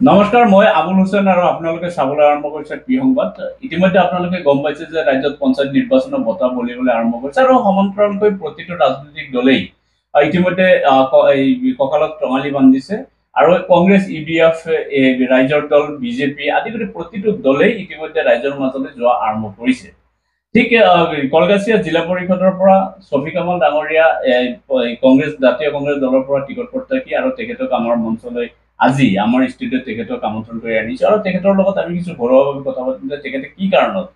নমস্কাৰ, মই আবুল হুছেইন আৰু আপোনালোকে চাবলৈ আৰম্ভ কৰিছে কি সংবাদ। ইতিমধ্যে আপোনালোকে গম পাইছে যে ৰাজ্যত পঞ্চায়ত নিৰ্বাচনৰ বতাহ বলিবলৈ আৰম্ভ কৰিছে আৰু সমান্তৰালকৈ প্ৰতিটো ৰাজনৈতিক দলেই ইতিমধ্যে এই কঁকালত টঙালি বান্ধিছে আৰু কংগ্ৰেছ, ইউডিএফ, ৰাইজৰ দল, বিজেপি আদি কৰি প্ৰতিটো দলেই ইতিমধ্যে ৰাইজৰ মাজলৈ যোৱা আৰম্ভ কৰিছে। ঠিক কলগাছিয়া জিলা পৰিষদৰ পৰা শফিক কামাল ডাঙৰীয়া কংগ্ৰেছ জাতীয় কংগ্ৰেছ দলৰ পৰা টিকট প্ৰত্যাশী আৰু তেখেতক আমাৰ মঞ্চলৈ আজি আমাৰ ষ্টুডিঅ'ত তেখেতক আমন্ত্ৰণ কৰি আনিছো আৰু তেখেতৰ লগত আমি কিছু ঘৰুৱাভাৱে কথা পাতিম যে তেখেতে কি কাৰণত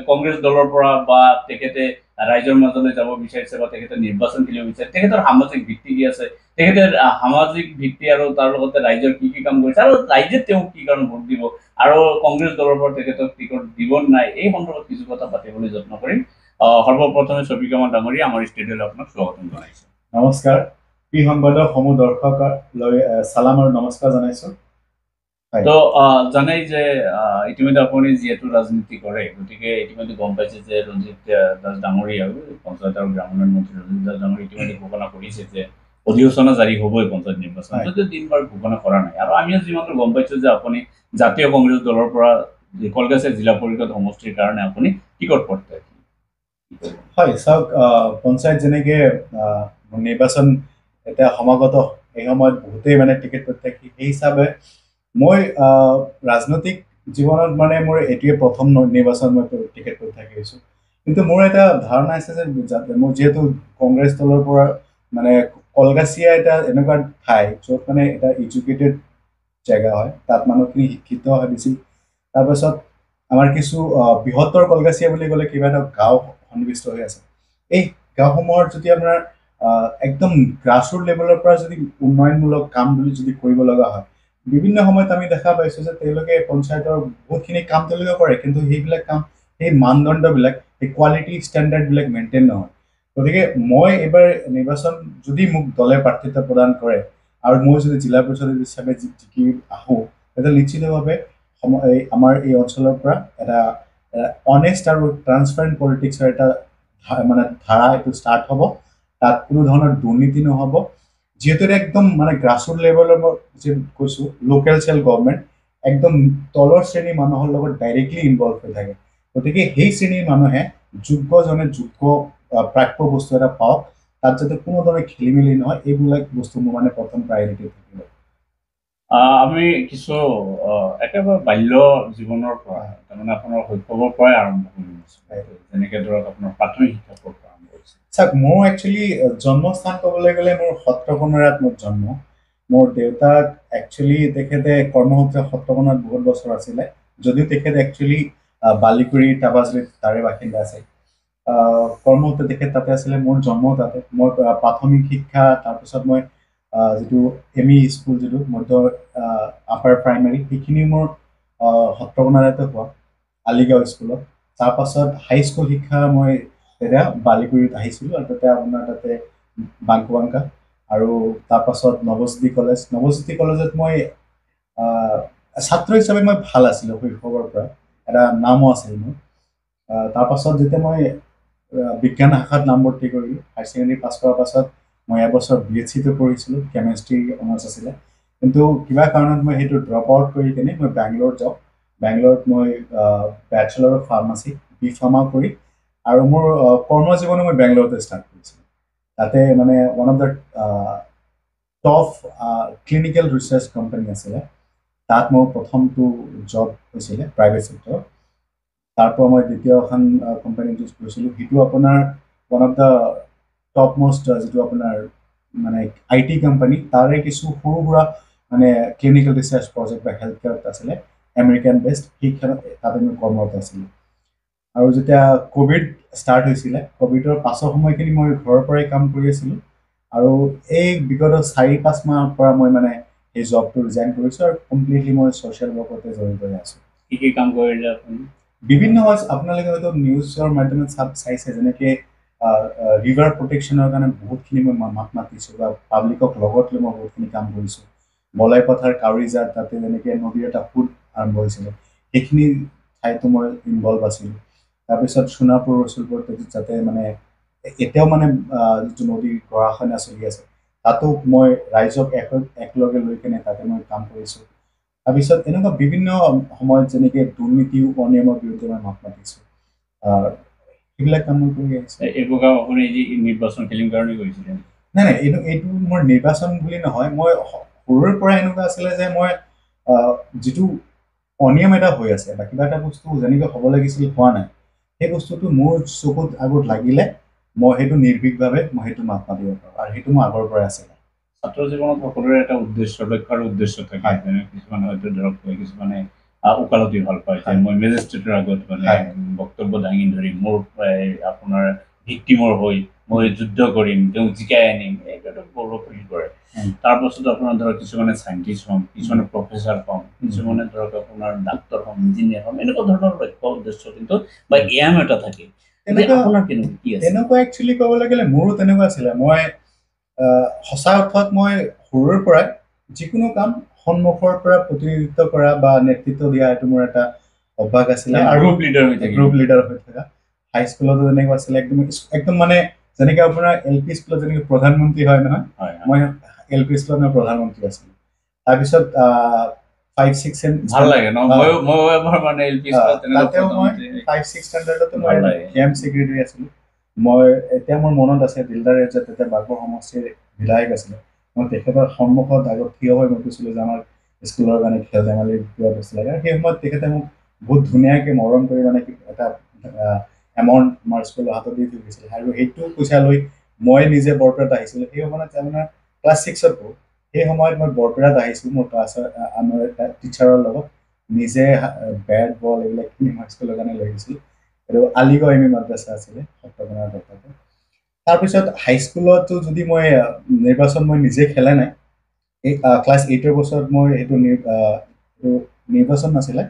কংগ্ৰেছ দলৰ পৰা বা তেখেতে ৰাইজৰ মাজলৈ যাব বিচাৰিছে বা তেখেতে নিৰ্বাচন খেলিব বিচাৰিছে, তেখেতৰ সামাজিক ভিত্তি কি আছে, তেখেতে সামাজিক ভিত্তি আৰু তাৰ লগতে ৰাইজৰ কি কি কাম কৰিছে আৰু ৰাইজে তেওঁক কি কাৰণ ভোট দিব আৰু কংগ্ৰেছ দলৰ পৰা তেখেতক টিকট দিব নাই, এই সন্দৰ্ভত কিছু কথা পাতিবলৈ যত্ন কৰিম। সৰ্বপ্ৰথমে শফিক কামাল ডাঙৰীয়া আমাৰ ষ্টুডিঅ'লৈ আপোনাক স্বাগতম জনাইছো। নমস্কাৰ। পি সংবাদৰ সমূহ দৰ্শকলৈ চালাম আৰু নমস্কাৰ জনাইছো। তো জানেই যে ইতিমধ্যে আপুনি যিহেতু ৰাজনীতি কৰে, গতিকে ইতিমধ্যে গম পাইছে যে ৰঞ্জিত দাস ডাঙৰীয়া পঞ্চায়ত আৰু গ্ৰামোন্নয়ন মন্ত্ৰী ৰঞ্জিত দাস ডাঙৰীয়া ইতিমধ্যে ঘোষণা কৰিছে যে অধিসূচনা জাৰি হ'বই পঞ্চায়ত নিৰ্বাচন, যদিও দিনবাৰ ঘোষণা কৰা নাই। আৰু আমিও যিমানটো গম পাইছো যে আপুনি জাতীয় কংগ্ৰেছ দলৰ পৰা কলগাছিয়া জিলা পৰিষদ সমষ্টিৰ কাৰণে আপুনি টিকট প্ৰত্যাশী। হয়, চাওক, পঞ্চায়ত যেনেকে নিৰ্বাচন এতিয়া সমাগত, এই সময়ত বহুতেই মানে টিকেট প্ৰত্যাশী, সেই হিচাপে মই ৰাজনৈতিক জীৱনত মানে মোৰ এইটোৱে প্ৰথম নিৰ্বাচন মই টিকেট প্ৰত্যাশী হৈছোঁ। কিন্তু মোৰ এটা ধাৰণা আছে যে মোৰ যিহেতু কংগ্ৰেছ দলৰ পৰা মানে কলগাছিয়া এটা এনেকুৱা ঠাই য'ত মানে এটা এডুকেটেড জেগা হয়, তাত মানুহখিনি শিক্ষিত হয় বেছি। তাৰপাছত আমাৰ কিছু বৃহত্তৰ কলগাছিয়া বুলি ক'লে কিবা এটা গাঁও সন্নিৱিষ্ট হৈ আছে। এই গাঁওসমূহৰ যদি আপোনাৰ একদম গ্ৰাছৰুট লেভেলৰ পৰা যদি উন্নয়নমূলক কাম বুলি যদি কৰিব লগা হয়, বিভিন্ন সময়ত আমি দেখা পাইছোঁ যে তেওঁলোকে পঞ্চায়তৰ বহুতখিনি কাম তেওঁলোকে কৰে, কিন্তু সেইবিলাক কাম, সেই মানদণ্ডবিলাক, সেই কোৱালিটি ষ্টেণ্ডাৰ্ডবিলাক মেইনটেইন নহয়। গতিকে মই এইবাৰ নিৰ্বাচন যদি মোক দলে প্ৰাৰ্থিত্ব প্ৰদান কৰে আৰু মই যদি জিলা পৰিষদ হিচাপে জিকি আহোঁ, তেতিয়া নিশ্চিতভাৱে আমাৰ এই অঞ্চলৰ পৰা এটা অনেষ্ট আৰু ট্ৰান্সপাৰেণ্ট পলিটিক্সৰ এটা মানে ধাৰা এইটো ষ্টাৰ্ট হ'ব। তাত কোনো ধৰণৰ দুৰ্নীতি নহ'ব, যিহেতু এটা একদম মানে গ্ৰাছৰুট লেভেলৰ মই যিহেতু কৈছোঁ, লোকেল চেল গভৰ্ণমেণ্ট একদম তলৰ শ্ৰেণীৰ মানুহৰ লগত ডাইৰেক্টলি ইনভলভ হৈ থাকে। গতিকে সেই শ্ৰেণীৰ মানুহে যোগ্যজনে যোগ্য প্ৰাপ্য বস্তু এটা পাওক, তাত যাতে কোনো ধৰণৰ খেলি মেলি নহয়, এইবিলাক বস্তু মোৰ মানে প্ৰথম প্ৰায়ৰিটি থাকিব। আমি কিছু একেবাৰে বাল্য জীৱনৰ পৰা, তাৰমানে আপোনাৰ শৈশৱৰ পৰাই আৰম্ভ কৰিছো, যেনেকে ধৰক আপোনাৰ প্ৰাথমিক শিক্ষা ক'ৰ পৰা আৰম্ভ কৰিছে? চাওক, মোৰ একচুৱেলি জন্মস্থান ক'বলৈ গ'লে মোৰ সত্ৰকোণাৰাত মোৰ জন্ম। মোৰ দেউতাক একচুৱেলি তেখেতে কৰ্মসূত্ৰে সত্ৰকোণাত বহুত বছৰ আছিলে, যদিও তেখেত একচুৱেলি বালিকুৰি টাবাজুলিত তাৰে বাসিন্দা আছিল। কৰ্মসূত্ৰে তেখেত তাতে আছিলে, মোৰ জন্ম তাতে। মই প্ৰাথমিক শিক্ষা, তাৰপিছত মই যিটো এম ই স্কুল, যিটো মধ্য আপাৰ প্ৰাইমেৰী, সেইখিনি মোৰ সত্ৰকোণাৰাতে হোৱা, আলিগাঁও স্কুলত। তাৰপাছত হাইস্কুল শিক্ষা মই তেতিয়া বালিকুৰিত আহিছিলোঁ, আৰু তাতে আপোনাৰ তাতে বাংকুৱাংকা, আৰু তাৰপাছত নৱজ্যোতি কলেজ। নৱজ্যোতি কলেজত মই ছাত্ৰ হিচাপে মই ভাল আছিলোঁ শৈশৱৰ পৰা, এটা নামো আছিল মোৰ। তাৰপাছত যেতিয়া মই বিজ্ঞান শাখাত নামভৰ্তি কৰিলোঁ, হায়াৰ ছেকেণ্ডেৰী পাছ কৰাৰ পাছত মই এবছৰ BSc পঢ়িছিলোঁ, কেমেষ্ট্ৰি অনাৰ্ছ আছিলে। কিন্তু কিবা কাৰণত মই সেইটো ড্ৰপ আউট কৰি কিনে মই বেংগলোৰত যাওঁ। বেংগলোৰত মই বেচেলৰ অফ ফাৰ্মাচী, B.Pharma কৰি, আৰু মোৰ কৰ্মজীৱনো মই বেংগলোৰতে ষ্টাৰ্ট কৰিছিলোঁ। তাতে মানে one of the top clinical research company আছিলে, তাত মোৰ প্ৰথমটো জব হৈছিলে প্ৰাইভেট ছেক্টৰত। তাৰ পৰা মই দ্বিতীয় এখন কোম্পানী চুজ কৰিছিলোঁ, সেইটো আপোনাৰ one of the top most যিটো আপোনাৰ মানে IT কোম্পানী, তাৰে কিছু সৰু সুৰা মানে ক্লিনিকেল ৰিচাৰ্চ প্ৰজেক্ট বা হেল্থ কেয়াৰত আছিলে, আমেৰিকান বেষ্ট, সেইখনত তাতে মই কৰ্মৰত আছিলোঁ। আৰু যেতিয়া ক'ভিড ষ্টাৰ্ট হৈছিলে, ক'ভিডৰ পাছৰ সময়খিনি মই ঘৰৰ পৰাই কাম কৰি আছিলোঁ, আৰু এই বিগত 4-5 মাহৰ পৰা মই মানে এই জবটো ৰিজাইন কৰিছোঁ আৰু কমপ্লিটলি মই ছ'চিয়েল ৱৰ্কতে জড়িত হৈ আছোঁ। কি কি কাম কৰিলে আপুনি? বিভিন্ন আপোনালোকে হয়তো নিউজৰ মাধ্যমত চাইছে, যেনেকৈ ৰিভাৰ প্ৰটেকশ্যনৰ কাৰণে বহুতখিনি মই মাত মাতিছোঁ, বা পাব্লিকক লগত লৈ মই বহুতখিনি কাম কৰিছোঁ। বলাই পথাৰ, কাউৰীজাৰ, তাতে যেনেকৈ নদীৰ এটা সোঁত আৰম্ভ হৈছিলে, সেইখিনি ঠাইতো মই ইনভলভ আছিলোঁ। তাৰপিছত সোণাপুৰ ৰচুলপুৰ, যাতে মানে এতিয়াও মানে যিটো নদীৰ গৰাখহনীয়া চলি আছে, তাতো মই ৰাইজক একেলগে লৈ কিনে তাতে মই কাম কৰিছোঁ। তাৰপিছত এনেকুৱা বিভিন্ন সময়ত যেনেকৈ দুৰ্নীতি অনিয়মৰ বিৰুদ্ধে মই মাত মাতিছোঁ, সেইবিলাক কাম মই কৰি আহিছোঁ। এইবোৰ কাম আপুনি নিৰ্বাচন খেলিম কাৰণে কৰিছিলে? নাই নাই, এইটো মোৰ নিৰ্বাচন বুলি নহয়। মই সৰুৰে পৰা এনেকুৱা আছিলে যে মই যিটো অনিয়ম এটা হৈ আছে বা কিবা এটা বস্তু যেনেকৈ হ'ব লাগিছিল হোৱা নাই, সেই বস্তুটো মোৰ চকুত আগত লাগিলে মই সেইটো নিৰ্ভীকভাৱে মই সেইটো মাত মাতিব পাৰোঁ, আৰু সেইটো মোৰ আগৰ পৰাই আছিলে। ছাত্ৰ জীৱনত সকলোৰে এটা উদ্দেশ্য, লক্ষ্য আৰু উদ্দেশ্য থাকে। যেনে কিছুমানে হয়তো ধৰক কিছুমানে ওকালতি ভাল পায়, যে মই মেজিষ্ট্ৰেটৰ আগত মানে বক্তব্য দাঙি ধৰিম, মোৰ আপোনাৰ ভিক্টিমৰ হৈ মই যুদ্ধ কৰিম, তেওঁক জিকাই আনিম, এইটো গৌৰৱ ফিল কৰে। তাৰপাছত আপোনাৰ ধৰক কিছুমানে চাইণ্টিষ্ট হ'ম, কিছুমানে প্ৰফেচাৰ হ'ম, কিছুমানে ধৰক আপোনাৰ ডাক্তৰ হ'ম, ইঞ্জিনিয়াৰ হ'ম, এনেকুৱা ধৰণৰ লক্ষ্য উদ্দেশ্য কিন্তু বা এয়াম এটা থাকে। আপোনাৰ কেনেকুৱা কি আছে? তেনেকুৱা একচুৱেলি ক'বলৈ গ'লে মোৰো তেনেকুৱা আছিলে। মই সঁচা অৰ্থত মই সৰুৰে পৰাই যিকোনো কাম সন্মুখৰ পৰা প্ৰতিনিধিত্ব কৰা বা নেতৃত্ব দিয়া, এইটো মোৰ এটা অভ্যাস আছিলে। আৰু গ্ৰুপ লিডাৰ হৈ থকা। হাই স্কুলতো তেনেকুৱা আছিলে। একদম মানে যেনেকৈ আপোনাৰ LP স্কুলত যেনেকৈ প্ৰধানমন্ত্ৰী হয় নহয়, মই LP স্কুলত মই প্ৰধানমন্ত্ৰী আছিলোঁ। তাৰপিছত 5-6 ভাল লাগে ন? ময়ো এবাৰ মানে LP স্কুলত তাতেও মই 5-6 ষ্টেণ্ডাৰ্ডতো মই গেম ছেক্ৰেটাৰী আছিলোঁ। মই এতিয়া মোৰ মনত আছে, দিলদাৰ ৰেজাত তেতিয়া বাঘবৰ সমষ্টিৰ বিধায়ক আছিলে। মই তেখেতৰ সন্মুখত আগত থিয় হৈ মই কৈছিলোঁ যে আমাৰ স্কুলৰ কাৰণে খেল ধেমালিৰ কিবা বস্তু লাগে। সেই সময়ত তেখেতে মোক বহুত ধুনীয়াকৈ মৰম কৰি মানে এটা এমাউণ্ট আমাৰ স্কুলৰ হাতত দি থৈ গৈছিলে, আৰু সেইটো পইচা লৈ মই নিজে বৰপেটাত আহিছিলোঁ। সেই সময়ত আপোনাৰ ক্লাছ 6ত পঢ়োঁ। সেই সময়ত মই বৰপেটাত আহিছোঁ মোৰ ক্লাছৰ আমাৰ এটা টিচাৰৰ লগত, নিজে বেট বল এইবিলাক কিনি মই স্কুলৰ কাৰণে লৈ গৈছিলোঁ। আৰু আলিগড় এম ই মাদ্ৰাছা আছিলে সপ্তমনাৰ দত্ততে। তাৰপিছত হাইস্কুলতো যদি মই নিৰ্বাচন মই নিজে খেলা নাই। এই ক্লাছ 8ৰ বছৰত মই সেইটো নিৰ্বাচন নাছিলে,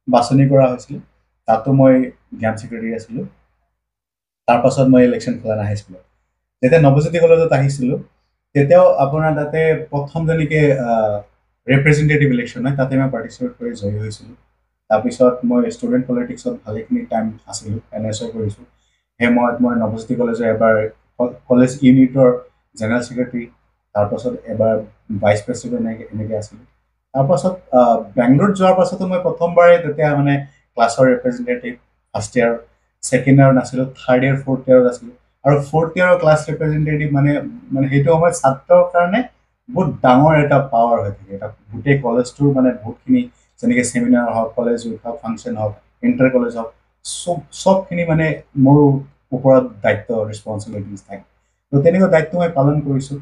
বাছনি কৰা হৈছিল। তাতো মই গেম ছেক্ৰেটাৰী আছিলোঁ। তাৰপাছত মই ইলেকশ্যন খেলা নাই হাইস্কুলত। যেতিয়া নৱজ্যোতি কলেজত আহিছিলোঁ, তেতিয়াও আপোনাৰ তাতে প্ৰথম যেনেকৈ ৰিপ্ৰেজেণ্টেটিভ ইলেকশ্যন হয়, তাতে মই পাৰ্টিচিপেট কৰি জয়ী হৈছিলোঁ। তাৰপিছত মই ষ্টুডেণ্ট পলিটিক্সত ভালেখিনি টাইম আছিলোঁ, NSO কৰিছোঁ। সেই সময়ত মই নৱজ্যোতি কলেজৰ এবাৰ কলেজ ইউনিটৰ জেনেৰেল ছেক্ৰেটাৰী, তাৰপাছত এবাৰ ভাইচ প্ৰেছিডেণ্ট এনেকৈ আছিলোঁ। তাৰপাছত বেংগলোৰত যোৱাৰ পাছতো মই প্ৰথমবাৰে তেতিয়া মানে ক্লাছৰ ৰিপ্ৰেজেণ্টেটিভ, ফাৰ্ষ্ট ইয়াৰ, ছেকেণ্ড ইয়াৰত নাছিলোঁ, থাৰ্ড ইয়াৰ, ফ'ৰ্থ ইয়াৰত আছিলোঁ। আৰু ফ'ৰ্থ ইয়াৰৰ ক্লাছ ৰিপ্ৰেজেণ্টেটিভ মানে সেইটো সময়ত ছাত্ৰৰ কাৰণে বহুত ডাঙৰ এটা পাৱাৰ হৈ থাকে। এটা গোটেই কলেজটোৰ মানে বহুতখিনি যেনেকৈ চেমিনাৰ হওক, কলেজ উইক হওক, ফাংচন হওক, ইণ্টাৰ কলেজ হওক, চবখিনি মানে মোৰ ওপৰত দায়িত্ব, ৰেছপনচিবিলিটিজ থাকে। তো তেনেকুৱা দায়িত্ব মই পালন কৰিছোঁ।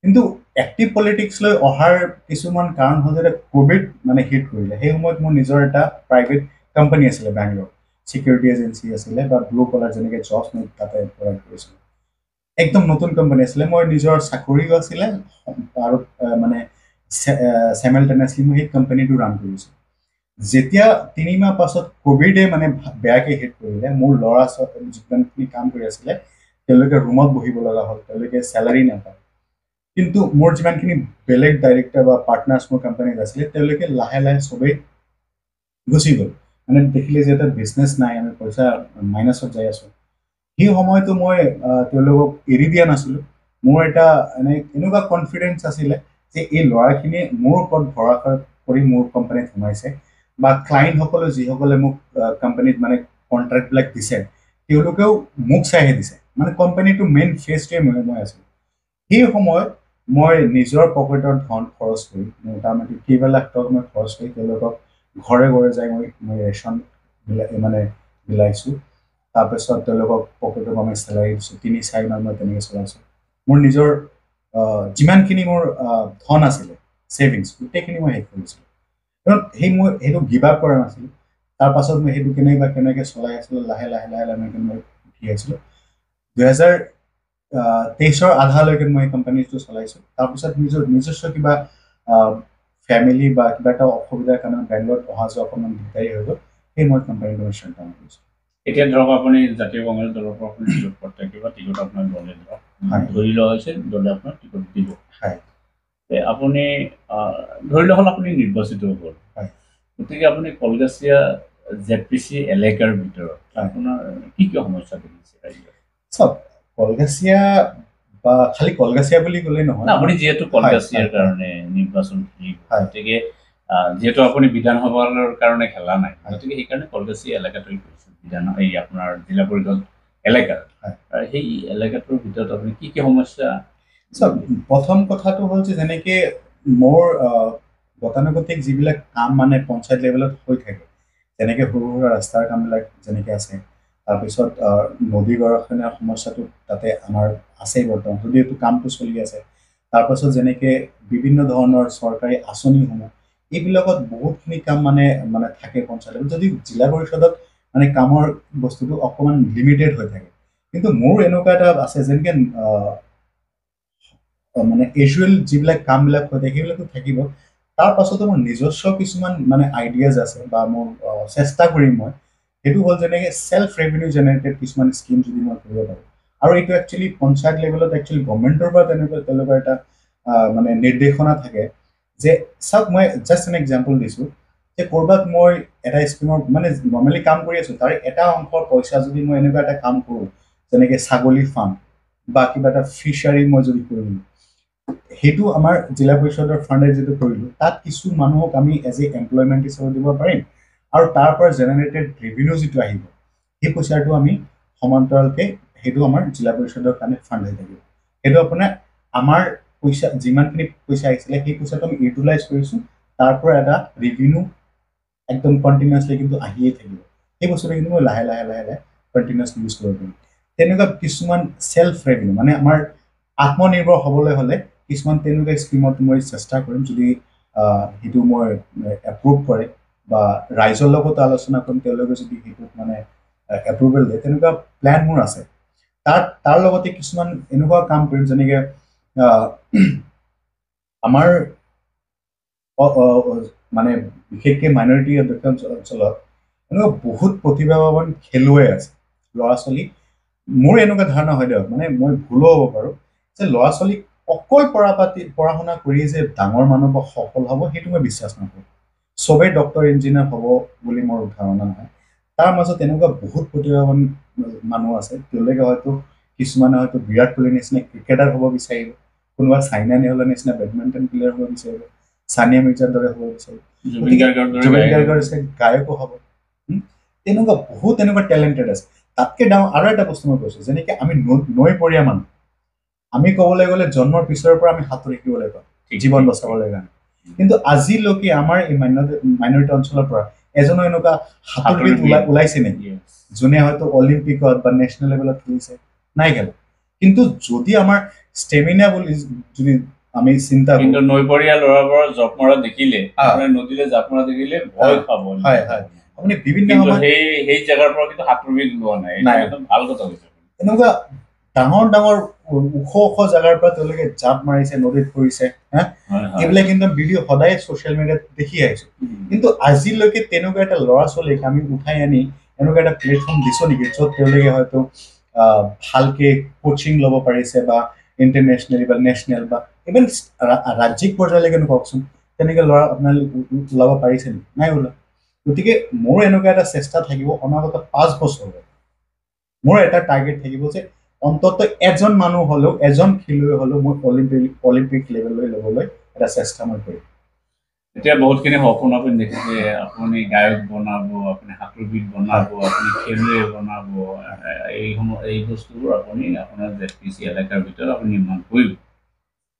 কিন্তু এক্টিভ পলিটিক্সলৈ অহাৰ কিছুমান কাৰণ হ'ল যে ক'ভিড মানে হিট কৰিলে। সেই সময়ত মোৰ নিজৰ এটা প্ৰাইভেট কোম্পানী আছিলে বেংগলোৰ, ছিকিউৰিটি এজেঞ্চি আছিলে বা ব্লু কলাৰ যেনেকৈ জবছ মই তাতে প্ৰভাইড কৰিছিলোঁ। একদম নতুন কোম্পানী আছিলে, মই নিজৰ চাকৰিও আছিলে আৰু মানে চেমেলটেনিয়াছলি মই সেই কোম্পানীটো ৰান কৰিছোঁ। যেতিয়া 3 মাহ পাছত ক'ভিডে মানে বেয়াকৈ হিট কৰিলে, মোৰ ল'ৰা ছোৱালী যিমানখিনি কাম কৰি আছিলে তেওঁলোকে ৰুমত বহিব লগা হ'ল, তেওঁলোকে চেলাৰী নাপায়। কিন্তু মোৰ যিমানখিনি বেলেগ ডাইৰেক্টৰ বা পাৰ্টনাৰ্ছ মোৰ কোম্পানীত আছিলে, তেওঁলোকে লাহে লাহে চবেই গুচি গ'ল। মানে দেখিলে যে এটা বিজনেছ নাই, আমি পইচা মাইনাছত যাই আছোঁ। সেই সময়তো মই তেওঁলোকক এৰি দিয়া নাছিলোঁ। মোৰ এটা এনেকুৱা কনফিডেঞ্চ আছিলে যে এই ল'ৰাখিনিয়ে মোৰ ওপৰত ভৰসা কৰি মোৰ কোম্পানীত সোমাইছে, বা ক্লায়েণ্টসকলে যিসকলে মোক কোম্পানীত মানে কণ্ট্ৰেক্টবিলাক দিছে, তেওঁলোকেও মোক চাইহে দিছে। মানে কোম্পানীটো মেইন ফেচটোৱে মই আছিলোঁ। সেই সময়ত মই নিজৰ পকেটৰ ধন খৰচ কৰি, মোটামুটি কেইবালাখ টকা মই খৰচ কৰি তেওঁলোকক ঘৰে ঘৰে যাই মই ৰেচন মানে বিলাইছোঁ। তাৰপিছত তেওঁলোকক পকেটৰ পৰা মই চেলাৰী দিছোঁ, 3-4 মাহ মই তেনেকৈ চলাইছোঁ। মোৰ নিজৰ যিমানখিনি মোৰ ধন আছিলে ছেভিংছ, গোটেইখিনি মই শেষ কৰিছিলোঁ। কাৰণ মই সেইটো গিভ আপ কৰা নাছিলোঁ। তাৰপাছত মই সেইটো কেনেকৈ চলাই আছিলোঁ, লাহে লাহে লাহে লাহে মই উঠি আহিছিলোঁ। 2023ৰ আধালৈকে মই কোম্পানীটো চলাইছোঁ। তাৰপিছত নিজস্ব কিবা ফেমিলি বা কিবা এটা অসুবিধাৰ কাৰণে বেংগলোৰত অহা যোৱা অকণমান দিগদাৰী হৈ গ'ল, সেই মই কোম্পানীটো মই শ্বাট ডাউন কৰিছোঁ। এতিয়া ধৰক আপুনি জাতীয় কংগ্ৰেছ দলৰ পৰা আপুনি টিকট প্ৰত্যাশী বা টিকট আপোনাৰ দলে ধৰি লোৱা হৈছে, দলে আপোনাক টিকট দিব। আপুনি ধৰি লোৱা হ'ল আপুনি নিৰ্বাচিত হ'ল, গতিকে আপুনি কলগাছিয়া ZPC এলেকাৰ ভিতৰত আপোনাৰ কি কি সমস্যা দেখিছে ৰাজ্যত? চাওক, কলগাছিয়া বা খালি কলগাছিয়া বুলি ক'লেই নহয়, আপুনি যিহেতু কলগাছিয়াৰ কাৰণে নিৰ্বাচন, গতিকে যিহেতু আপুনি বিধানসভাৰ কাৰণে খেলা নাই, গতিকে সেইকাৰণে কলগাছি এলেকাটোৰ বিধান এই আপোনাৰ জিলা পৰিষদ এলেকাৰ সেই এলেকাটোৰ ভিতৰত আপুনি কি সমস্যা? প্ৰথম কথাটো হ'ল যে যেনেকে মোৰ গতানুগতিক যিবিলাক কাম মানে পঞ্চায়ত লেভেলত হৈ থাকে, যেনেকে সৰু সুৰা ৰাস্তাৰ কামবিলাক যেনেকে আছে, তাৰপিছত নদী গৰাখহনীয়াৰ সমস্যাটো তাতে আমাৰ আছেই বৰ্তমান, যদি এইটো কামটো চলি আছে। তাৰপাছত যেনেকে বিভিন্ন ধৰণৰ চৰকাৰী আঁচনিসমূহ, এইবিলাকত বহুতখিনি কাম মানে থাকে পঞ্চায়তত, যদি জিলা পৰিষদত মানে কামৰ বস্তুটো অকণমান লিমিটেড হৈ থাকে। কিন্তু মোৰ এনেকুৱা এটা আছে যেনেকে মানে ইউজুৱেল যিবিলাক কামবিলাক হৈ থাকে সেইবিলাকো থাকিব। তাৰ পাছতো মোৰ নিজস্ব কিছুমান মানে আইডিয়াজ আছে বা মোৰ চেষ্টা কৰিম মই, সেইটো হ'ল যেনেকে চেল্ফ ৰেভিনিউ জেনেৰেটেড কিছুমান স্কিম যদি মই কৰিব পাৰোঁ। আৰু এইটো একচুৱেলি পঞ্চায়ত লেভেলত একচুৱেলি গভৰ্ণমেণ্টৰ পৰা তেওঁলোকৰ এটা মানে নিৰ্দেশনা থাকে যে চাওক, মই জাষ্ট এন এক্সাম্পল দিছোঁ যে ক'ৰবাত মই এটা স্কিমৰ মানে নৰ্মেলি কাম কৰি আছোঁ, তাৰ এটা অংশৰ পইচা যদি মই এনেকুৱা এটা কাম কৰোঁ যেনেকে ছাগলী ফাৰ্ম বা কিবা এটা ফিচাৰী মই যদি কৰিলোঁ, সেইটো আমাৰ জিলা পৰিষদৰ ফাণ্ডে যিটো কৰিলোঁ, তাত কিছু মানুহক আমি এজ এ এমপ্লয়মেণ্ট হিচাপে দিব পাৰিম। আৰু তাৰ পৰা জেনেৰেটেড ৰেভিনিউ যিটো আহিব, সেই পইচাটো আমি সমান্তৰালকৈ সেইটো আমাৰ জিলা পৰিষদৰ কাৰণে ফাণ্ড হৈ থাকিব। সেইটো আপোনাৰ আমাৰ পইচা যিমানখিনি পইচা আহিছিলে সেই পইচাটো আমি ইউটিলাইজ কৰিছোঁ, তাৰ পৰা এটা ৰেভিনিউ একদম কণ্টিনিউৱাছলি কিন্তু আহিয়ে থাকিব। সেই বস্তুটো কিন্তু মই লাহে লাহে লাহে লাহে কণ্টিনিউৱাছলি ইউজ কৰিব পাৰিম। তেনেকুৱা কিছুমান চেল্ফ ৰেভিনিউ মানে আমাৰ আত্মনিৰ্ভৰ হ'বলৈ হ'লে কিছুমান তেনেকুৱা স্কিমত মই চেষ্টা কৰিম, যদি সেইটো মই এপ্ৰুভ কৰে বা ৰাইজৰ লগত আলোচনা কৰিম, তেওঁলোকে যদি সেইটোত মানে এপ্ৰুভেল দিয়ে, তেনেকুৱা প্লেন মোৰ আছে। তাৰ লগতে কিছুমান এনেকুৱা কাম কৰিম যেনেকে আমাৰ মানে বিশেষকৈ মাইনৰিটি অঞ্চলত এনেকুৱা বহুত প্ৰতিভাৱান খেলুৱৈ আছে, ল'ৰা ছোৱালী। মোৰ এনেকুৱা ধাৰণা হয় দিয়ক, মানে মই ভুলো হ'ব পাৰোঁ, যে ল'ৰা ছোৱালীক অকল পঢ়া শুনা কৰি যে ডাঙৰ মানুহ বা সফল হ'ব সেইটো মই বিশ্বাস নকৰোঁ। চবেই ডক্তৰ ইঞ্জিনিয়াৰ হ'ব বুলি মোৰ ধাৰণা নহয়। তাৰ মাজত এনেকুৱা বহুত প্ৰতিভাৱান মানুহ আছে, তেওঁলোকে হয়তো কিছুমানে হয়তো বিৰাট কোহলিৰ নিচিনা ক্ৰিকেটাৰ হ'ব বিচাৰিব, কোনোবা চাইনা নেহৱালৰ নিচিনা বেডমিণ্টন প্লেয়াৰ হ'ব বিচাৰিব, সানিয়া মিৰ্জাৰ দৰে হ'ব বিচাৰিব, জুবিন গাৰ্গৰ নিচিনা গায়কো হ'ব। তেনেকুৱা বহুত এনেকুৱা টেলেণ্টেড আছে। তাতকৈ ডাঙৰ আৰু এটা বস্তু মই কৈছোঁ, যেনেকৈ আমি নৈপৰীয়া মানুহ, আমি ক'বলৈ গ'লে জন্মৰ পিছৰ পৰা আমি সাঁতোৰ শিকিবলৈ পাওঁ জীৱন বচাবলৈ কাৰণে। কিন্তু আজিলৈকে আমাৰ এই মাইনৰিটি অঞ্চলৰ পৰা এজনো এনেকুৱা সাঁতোৰবিদ ওলাইছে নেকি যোনে হয়তো অলিম্পিকত বা নেশ্যনেল লেভেলত খেলিছে? নাই খেলা। কিন্তু যদি আমাৰ ষ্টেমিনা বুলি যদি আমি চিন্তা কিন্তু নৈপৰীয়া ল'ৰাবোৰৰ জাপ মৰা দেখিলে, নদীলৈ জাপ মৰা দেখিলে ভয় খাব। হয় হয়, আপুনি বিভিন্ন সেই জেগাৰ পৰা কিন্তু সাঁতোৰবিদ লোৱা নাই, একদম ভাল কথা হৈছে। এনেকুৱা ডাঙৰ ডাঙৰ ওখ ওখ জেগাৰ পৰা তেওঁলোকে জাপ মাৰিছে, নদীত পৰিছে, এইবিলাক কিন্তু ভিডিঅ' সদায় ছ'চিয়েল মিডিয়াত দেখি আহিছোঁ। কিন্তু আজিলৈকে তেনেকুৱা এটা ল'ৰা ছোৱালীক আমি উঠাই আনি এনেকুৱা এটা প্লেটফৰ্ম দিছোঁ নেকি য'ত তেওঁলোকে হয়তো ভালকে কোচিং ল'ব পাৰিছে বা ইণ্টাৰনেশ্যনেল বা নেশ্যনেল বা ইভেন ৰাজ্যিক পৰ্যায়লৈকে কওকচোন, তেনেকৈ ল'ৰা আপোনালোকে ওলাব পাৰিছে নেকি? নাই ওলোৱা। গতিকে মোৰ এনেকুৱা এটা চেষ্টা থাকিব, অনাগত 5 বছৰত মোৰ এটা টাৰ্গেট থাকিব যে অন্তত এজন মানুহ হ'লেও, এজন খেলুৱৈ হ'লেও মই অলিম্পিক লেভেললৈ ল'বলৈ এটা চেষ্টা মই কৰিম। এতিয়া বহুতখিনি সপোন আপুনি দেখিছে, আপুনি গায়ক বনাব, আপুনি সাঁতোৰবিদ বনাব, আপুনি খেলুৱৈ বনাব, এই বস্তুবোৰ আপুনি আপোনাৰ ZPC এলেকাৰ ভিতৰত আপুনি নিৰ্মাণ কৰিব।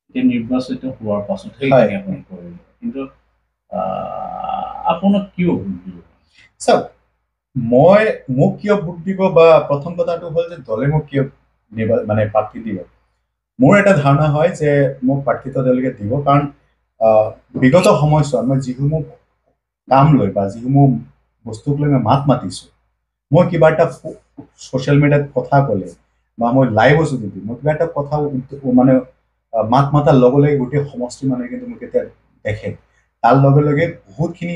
এতিয়া নিৰ্বাচিত হোৱাৰ পাছতহে আপুনি কৰিব। কিন্তু আপোনাক কিয় ভোট দিব? চাওক, মোক কিয় ভোট দিব বা প্ৰথম কথাটো হ'ল যে দলে মোক কিয় মানে প্ৰাৰ্থী দিব। মোৰ এটা ধাৰণা হয় যে মোক প্ৰাৰ্থিত্ব তেওঁলোকে দিব, কাৰণ বিগত সময়ছোৱাত মই যিসমূহ কাম লৈ বা যিসমূহ বস্তুক লৈ মই মাত মাতিছোঁ, মই কিবা এটা ছ'চিয়েল মিডিয়াত কথা ক'লে বা মই লাইভো যদি দিওঁ, মই কিবা এটা কথা মানে মাত মাতাৰ লগে লগে গোটেই সমষ্টি মানুহে কিন্তু মোক এতিয়া দেখে। তাৰ লগে লগে বহুতখিনি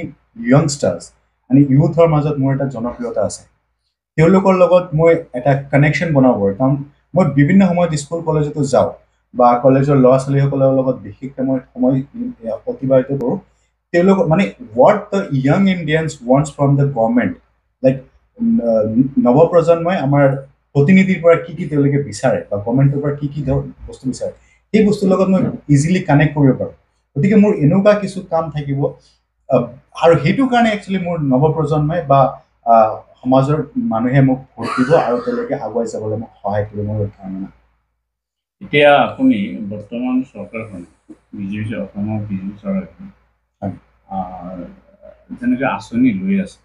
য়ংষ্টাৰ্ছ মানে ইউথৰ মাজত মোৰ এটা জনপ্ৰিয়তা আছে। তেওঁলোকৰ লগত মই এটা কানেকশ্যন বনাব পাৰোঁ, কাৰণ মই বিভিন্ন সময়ত স্কুল কলেজতো যাওঁ বা কলেজৰ ল'ৰা ছোৱালীসকলৰ লগত বিশেষকৈ মই সময় অতিবাহিত কৰোঁ। তেওঁলোক মানে what the young Indians wants from the government, like নৱপ্ৰজন্মই আমাৰ প্ৰতিনিধিৰ পৰা কি তেওঁলোকে বিচাৰে বা গভৰ্ণমেণ্টৰ পৰা কি বস্তু বিচাৰে, সেই বস্তুৰ লগত মই ইজিলি কানেক্ট কৰিব পাৰোঁ। গতিকে মোৰ এনেকুৱা কিছু কাম থাকিব আৰু সেইটো কাৰণে একচুৱেলি মোৰ নৱপ্ৰজন্মই বা সমাজৰ মানুহে মোক ভোট দিব আৰু তেওঁলোকে আগুৱাই যাবলৈ মোক সহায় কৰিব মোৰ ধাৰণা। এতিয়া আপুনি বৰ্তমান চৰকাৰখন বিজেপি অসমৰ বিজেপি চৰকাৰখন যেনেকৈ আঁচনি লৈ আছে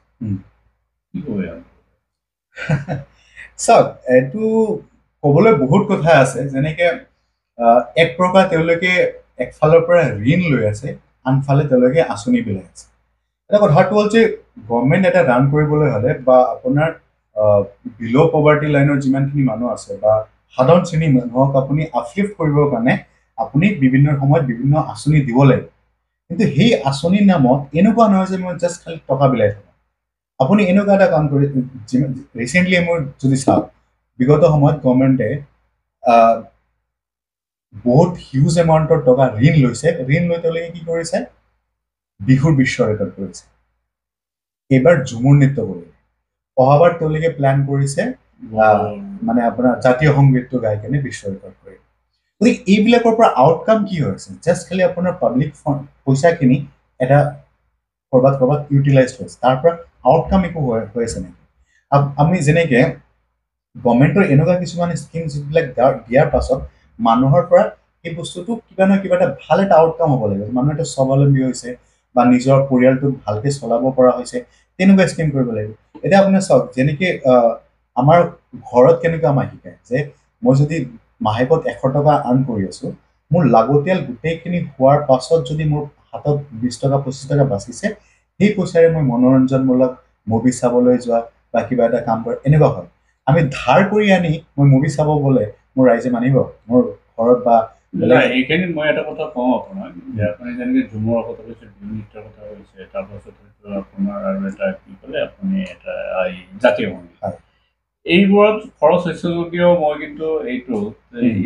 কি ক'ব আৰু? চাওক, এইটো ক'বলৈ বহুত কথা আছে। যেনেকে এক প্ৰকাৰ তেওঁলোকে একফালৰ পৰা ঋণ লৈ আছে, আনফালে তেওঁলোকে আঁচনি বিলাক আছে। এটা কথাটো হ'ল যে গভৰ্ণমেণ্ট এটা ৰান কৰিবলৈ হ'লে বা আপোনাৰ বিল' পভাৰ্টি লাইনৰ যিমানখিনি মানুহ আছে বা সাধাৰণ শ্ৰেণীৰ মানুহক আপুনি আপলিফ্ট কৰিবৰ কাৰণে আপুনি বিভিন্ন সময়ত বিভিন্ন আঁচনি দিব লাগিব। কিন্তু সেই আঁচনিৰ নামত এনেকুৱা নহয় যে মই জাষ্ট খালি টকা বিলাই থাকোঁ। আপুনি এনেকুৱা এটা কাম কৰি ৰিচেণ্টলি মই যদি চাওঁ, বিগত সময়ত গভৰ্ণমেণ্টে বহুত হিউজ এমাউণ্টৰ টকা ঋণ লৈছে। ঋণ লৈ তেওঁলোকে কি কৰিছে? বিহুৰ বিশ্ব ৰেকৰ্ড কৰিছে। এইবাৰ ঝুমুৰ নৃত্য কৰিলে। অহাবাৰ তেওঁলোকে প্লেন কৰিছে মানে আপোনাৰ জাতীয় সংগীতটো গাই কেনে বিশ্ব ৰেকৰ্ড কৰিব। গতিকে এইবিলাকৰ পৰা আউটকাম কি হৈছে? জাষ্ট খালি আপোনাৰ পাব্লিক ফাণ্ড পইচাখিনি এটা ক'ৰবাত ইউটিলাইজ হৈছে, তাৰ পৰা আউটকাম একো হৈ আছে নেকি? আমি যেনেকৈ গভৰ্ণমেণ্টৰ এনেকুৱা কিছুমান স্কিম যিবিলাক দিয়াৰ পাছত মানুহৰ পৰা সেই বস্তুটো কিবা নহয় কিবা এটা ভাল এটা আউটকাম হ'ব লাগিব। মানুহ এটা স্বাৱলম্বী হৈছে বা নিজৰ পৰিয়ালটোক ভালকৈ চলাব পৰা হৈছে, তেনেকুৱা স্কিম কৰিব লাগিব। এতিয়া আপোনাৰ চাওক, যেনেকৈ আমাৰ ঘৰত কেনেকুৱা আমাক শিকায় যে মই যদি মাহেকত 100 টকা আৰ্ণ কৰি আছোঁ, মোৰ লাগতিয়াল গোটেইখিনি হোৱাৰ পাছত যদি মোৰ হাতত 20 টকা 25 টকা বাচিছে, সেই পইচাৰে মই মনোৰঞ্জনমূলক মুভি চাবলৈ যোৱা বা কিবা এটা কাম কৰা, এনেকুৱা হয়। আমি ধাৰ কৰি আনি মই মুভি চাব গ'লে মোৰ ৰাইজে মানিব? মোৰ ঘৰত বা এইখিনিত মই এটা কথা কওঁ আপোনাক, যে আপুনি যেনেকৈ ঝুমুৰৰ কথা কৈছে, বিহু নৃত্যৰ কথা কৈছে, তাৰপাছত আপোনাৰ আৰু এটা কি ক'লে আপুনি, এটা জাতীয় সংগীত, এইবোৰত খৰচ হৈছে যদিও মই কিন্তু এইটো